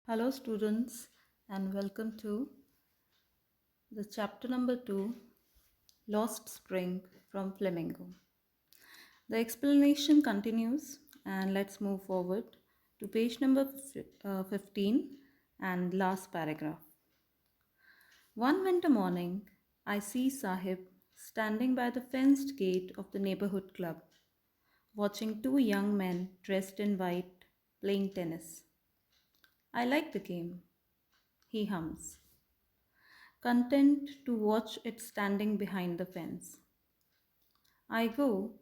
Hello, students, and welcome to the chapter number 2, Lost Spring from Flamingo. The explanation continues, and let's move forward to page number 15 and last paragraph. One winter morning, I see Sahib standing by the fenced gate of the neighborhood club, watching two young men dressed in white playing tennis. I like the game, he hums, content to watch it standing behind the fence. I go,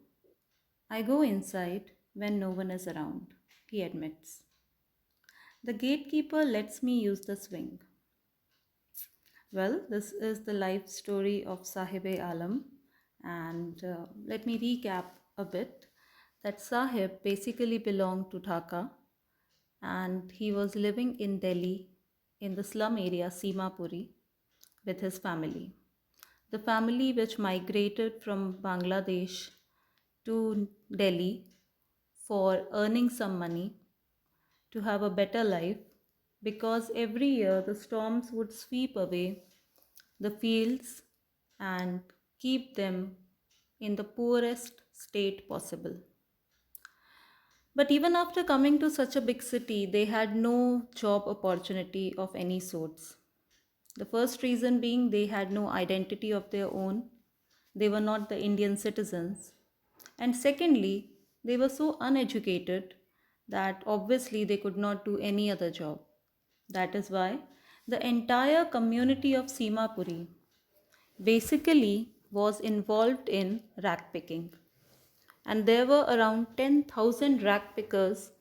I go inside when no one is around, he admits. The gatekeeper lets me use the swing. Well, this is the life story of Sahib-e Alam, and let me recap a bit. That Sahib basically belonged to Dhaka, and he was living in Delhi in the slum area Simapuri with his family. The family which migrated from Bangladesh to Delhi for earning some money to have a better life, because every year the storms would sweep away the fields and keep them in the poorest state possible. But even after coming to such a big city, they had no job opportunity of any sorts. The first reason being they had no identity of their own, they were not the Indian citizens. And secondly, they were so uneducated that obviously they could not do any other job. That is why the entire community of Simapuri basically was involved in rag picking. And there were around 10,000 rag pickers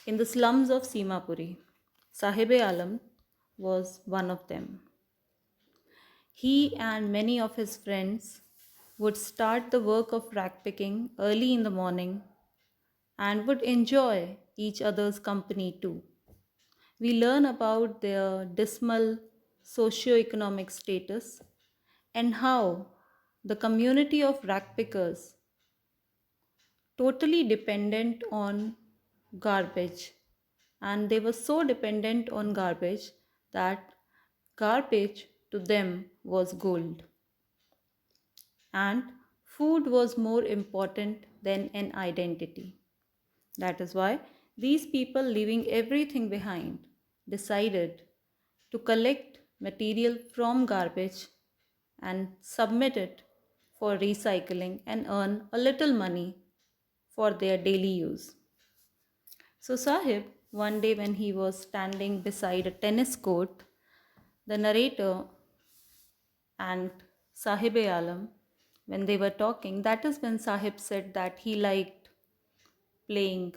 in the slums of Simapuri. Sahib-e Alam was one of them. He and many of his friends would start the work of rag picking early in the morning and would enjoy each other's company too. We learn about their dismal socio-economic status and how the community of rag pickers totally dependent on garbage, and they were so dependent on garbage that garbage to them was gold, and food was more important than an identity. That is why these people, leaving everything behind, decided to collect material from garbage and submit it for recycling and earn a little money for their daily use. So, Sahib, one day when he was standing beside a tennis court, the narrator and Sahib e Alam, when they were talking, that is when Sahib said that he liked playing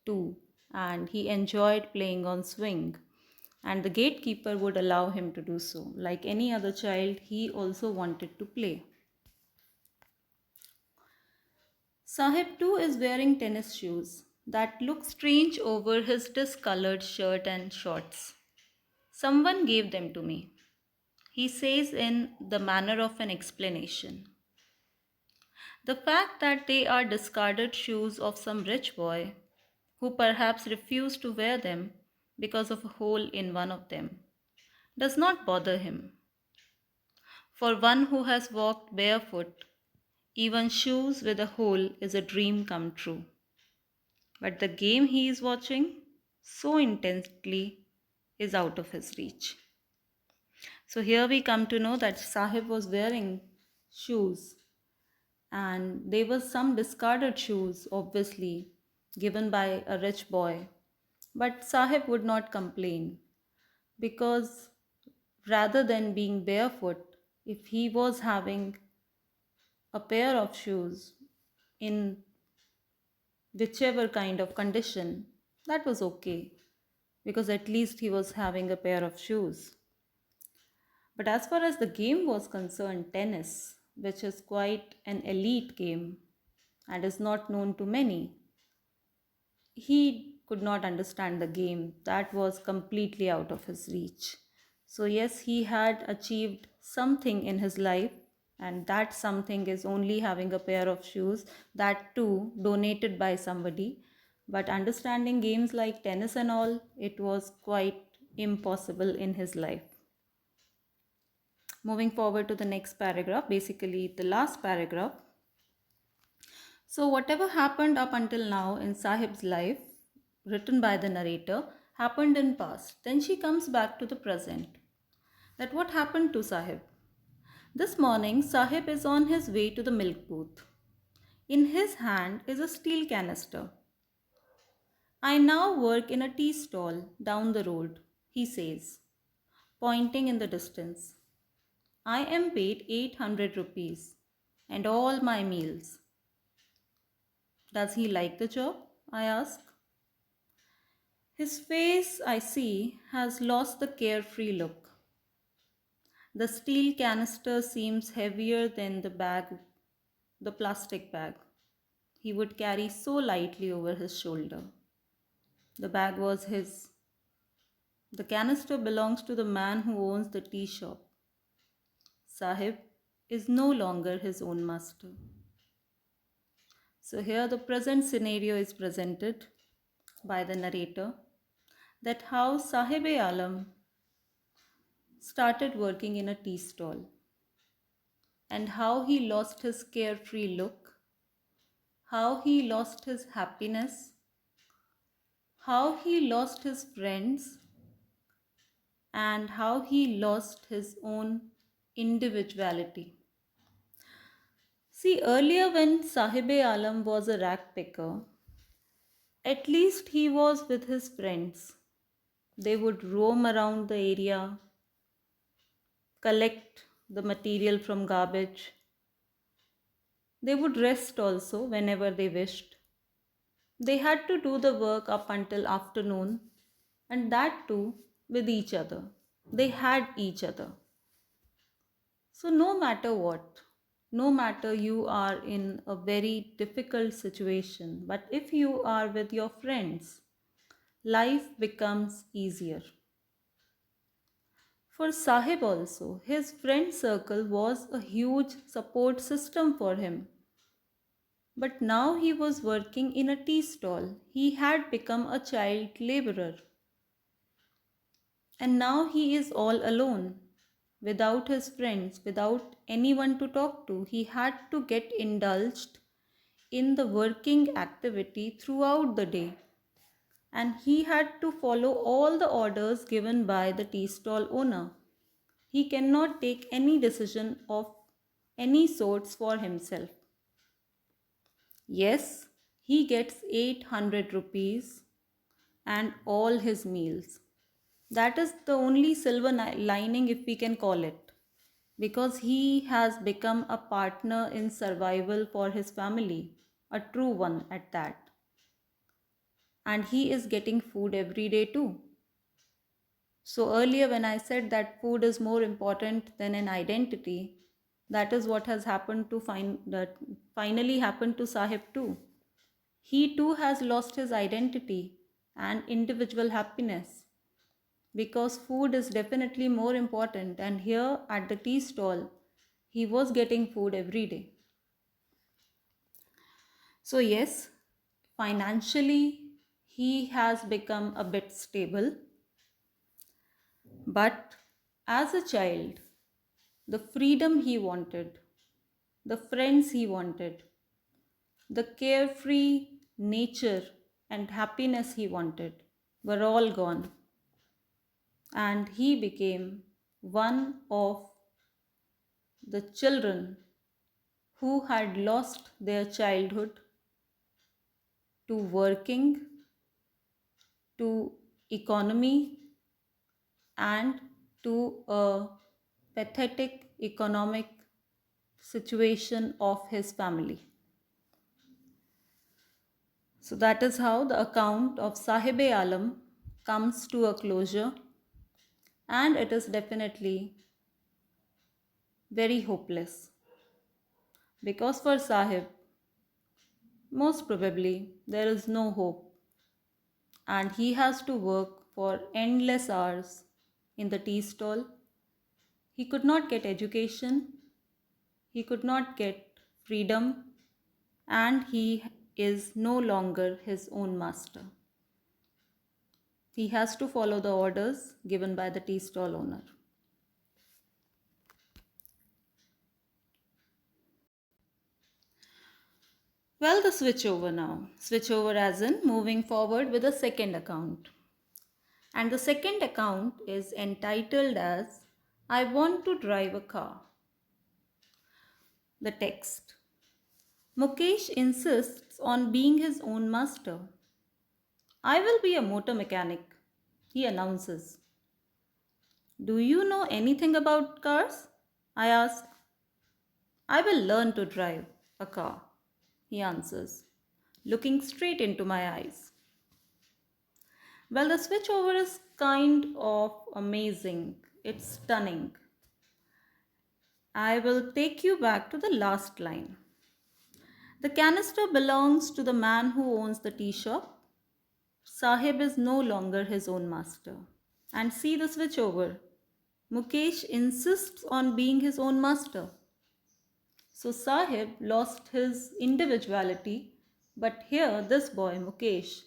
too and he enjoyed playing on swing. And the gatekeeper would allow him to do so. Like any other child, he also wanted to play. Sahib too is wearing tennis shoes that look strange over his discolored shirt and shorts. Someone gave them to me, he says in the manner of an explanation. The fact that they are discarded shoes of some rich boy who perhaps refused to wear them because of a hole in one of them does not bother him. For one who has walked barefoot, even shoes with a hole is a dream come true. But the game he is watching so intensely is out of his reach. So here we come to know that Sahib was wearing shoes, and they were some discarded shoes, obviously, given by a rich boy. But Sahib would not complain, because rather than being barefoot, if he was having a pair of shoes in whichever kind of condition, that was okay, because at least he was having a pair of shoes. But as far as the game was concerned, tennis, which is quite an elite game and is not known to many, he could not understand the game. That was completely out of his reach. So, yes, he had achieved something in his life, and that something is only having a pair of shoes, that too donated by somebody. But understanding games like tennis and all, it was quite impossible in his life. Moving forward to the next paragraph, basically the last paragraph. So, whatever happened up until now in Sahib's life, written by the narrator, happened in past. Then she comes back to the present. That what happened to Sahib? This morning, Sahib is on his way to the milk booth. In his hand is a steel canister. I now work in a tea stall down the road, he says, pointing in the distance. I am paid 800 rupees and all my meals. Does he like the job? I ask. His face, I see, has lost the carefree look. The steel canister seems heavier than the plastic bag he would carry so lightly over his shoulder. The bag was his. The canister belongs to the man who owns the tea shop. Sahib is no longer his own master. So, here the present scenario is presented by the narrator, that how Sahib Alam started working in a tea stall and how he lost his carefree look, how he lost his happiness, how he lost his friends, and how he lost his own individuality. See, earlier when Sahib Alam was a rag picker, at least he was with his friends. They would roam around the area, collect the material from garbage. They would rest also whenever they wished. They had to do the work up until afternoon, and that too with each other. They had each other. So, no matter what, no matter you are in a very difficult situation, but if you are with your friends, life becomes easier. For Sahib also, his friend circle was a huge support system for him. But now he was working in a tea stall. He had become a child laborer. And now he is all alone, without his friends, without anyone to talk to. He had to get indulged in the working activity throughout the day. And he had to follow all the orders given by the tea stall owner. He cannot take any decision of any sorts for himself. Yes, he gets 800 rupees and all his meals. That is the only silver lining, if we can call it, because he has become a partner in survival for his family, a true one at that. And he is getting food every day too. So, earlier, when I said that food is more important than an identity, that is what has happened to that finally happened to Sahib too. He too has lost his identity and individual happiness, because food is definitely more important, and here at the tea stall he was getting food every day. So yes, financially he has become a bit stable, but as a child, the freedom he wanted, the friends he wanted, the carefree nature and happiness he wanted were all gone, and he became one of the children who had lost their childhood to working, to economy, and to a pathetic economic situation of his family. So that is how the account of Sahib Alam comes to a closure, and it is definitely very hopeless, because for Sahib, most probably there is no hope, and he has to work for endless hours in the tea stall. He could not get education, he could not get freedom, and he is no longer his own master. He has to follow the orders given by the tea stall owner. Well, the switch over now. Switch over as in moving forward with the second account. And the second account is entitled as I want to drive a car. The text. Mukesh insists on being his own master. I will be a motor mechanic, he announces. Do you know anything about cars? I ask. I will learn to drive a car, he answers, looking straight into my eyes. Well, the switchover is kind of amazing. It's stunning. I will take you back to the last line. The canister belongs to the man who owns the tea shop. Sahib is no longer his own master. And see the switchover. Mukesh insists on being his own master. So Sahib lost his individuality, but here this boy, Mukesh,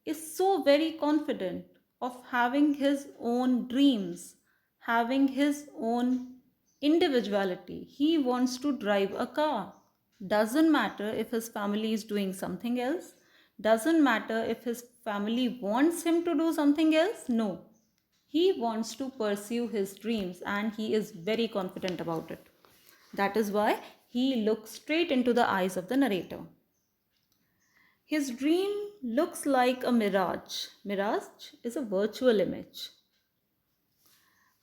is so very confident of having his own dreams, having his own individuality. He wants to drive a car. Doesn't matter if his family is doing something else. Doesn't matter if his family wants him to do something else. No. He wants to pursue his dreams and he is very confident about it. That is why he looks straight into the eyes of the narrator. His dream looks like a mirage. Mirage is a virtual image.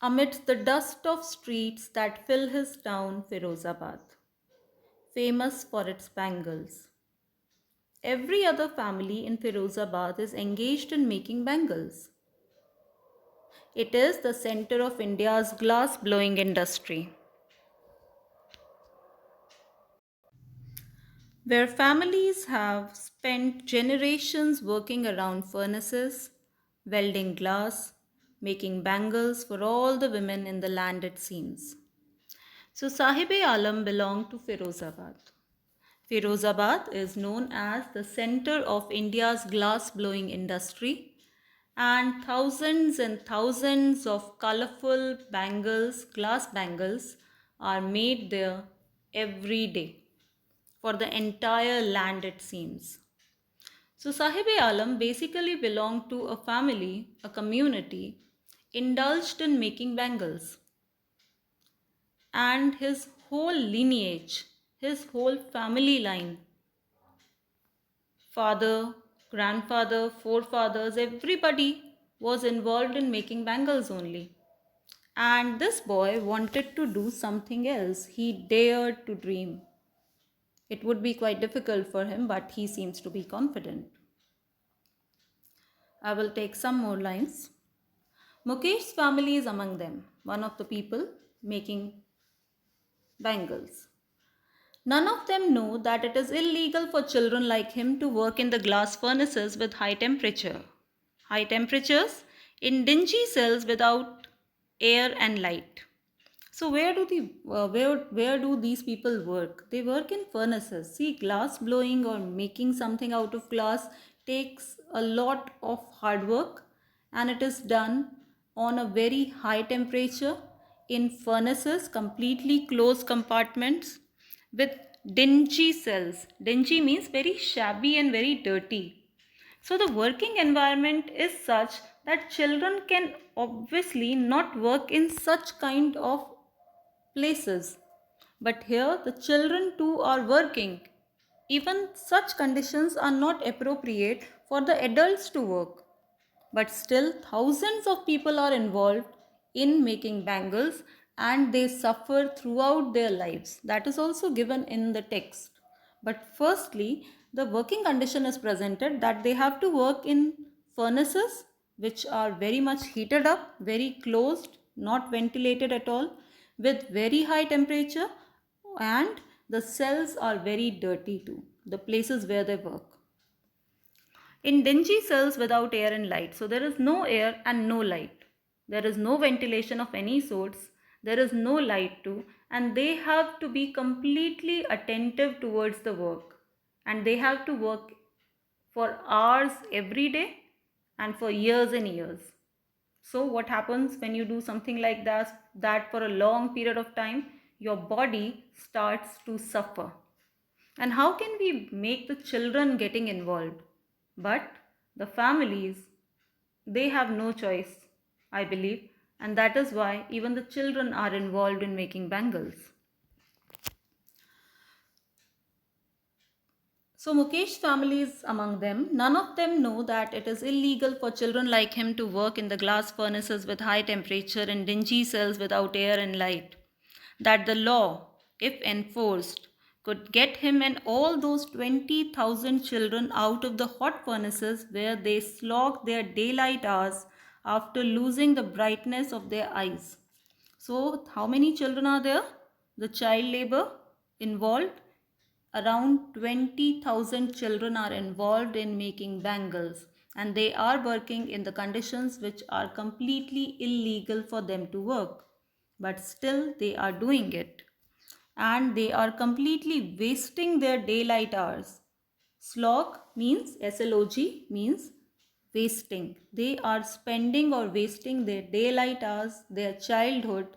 Amidst the dust of streets that fill his town, Firozabad, famous for its bangles. Every other family in Firozabad is engaged in making bangles. It is the center of India's glass blowing industry, where families have spent generations working around furnaces, welding glass, making bangles for all the women in the land, it seems. So Sahib-e-Alam belonged to Firozabad. Firozabad is known as the center of India's glass blowing industry, and thousands of colorful bangles, glass bangles, are made there every day for the entire land, it seems. So Sahib-e-Alam basically belonged to a family, a community, indulged in making bangles. And his whole lineage, his whole family line, father, grandfather, forefathers, everybody was involved in making bangles only. And this boy wanted to do something else. He dared to dream. It would be quite difficult for him, but he seems to be confident. I will take some more lines. Mukesh's family is among them, one of the people making bangles. None of them know that it is illegal for children like him to work in the glass furnaces with high temperature. High temperatures in dingy cells without air and light. So where do these people work? They work in furnaces. See, glass blowing or making something out of glass takes a lot of hard work, and it is done on a very high temperature in furnaces, completely closed compartments with dingy cells. Dingy means very shabby and very dirty. So the working environment is such that children can obviously not work in such kind of places. But here the children too are working. Even such conditions are not appropriate for the adults to work. But still, thousands of people are involved in making bangles and they suffer throughout their lives. That is also given in the text. But firstly, the working condition is presented that they have to work in furnaces which are very much heated up, very closed, not ventilated at all, with very high temperature, and the cells are very dirty too, the places where they work. In dingy cells without air and light. So there is no air and no light. There is no ventilation of any sorts. There is no light too. And they have to be completely attentive towards the work. And they have to work for hours every day. and for years and years. So what happens when you do something like that for a long period of time? Your body starts to suffer. And how can we make the children getting involved? But the families, they have no choice, I believe, and that is why even the children are involved in making bangles. So Mukesh's family is among them. None of them know that it is illegal for children like him to work in the glass furnaces with high temperature and dingy cells without air and light. That the law, if enforced, could get him and all those 20,000 children out of the hot furnaces where they slog their daylight hours after losing the brightness of their eyes. So, how many children are there? The child labor involved? Around 20,000 children are involved in making bangles, and they are working in the conditions which are completely illegal for them to work. But still, they are doing it. And they are completely wasting their daylight hours. Slog means, SLOG means wasting. They are spending or wasting their daylight hours, their childhood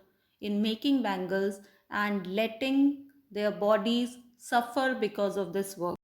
in making bangles and letting their bodies suffer because of this work.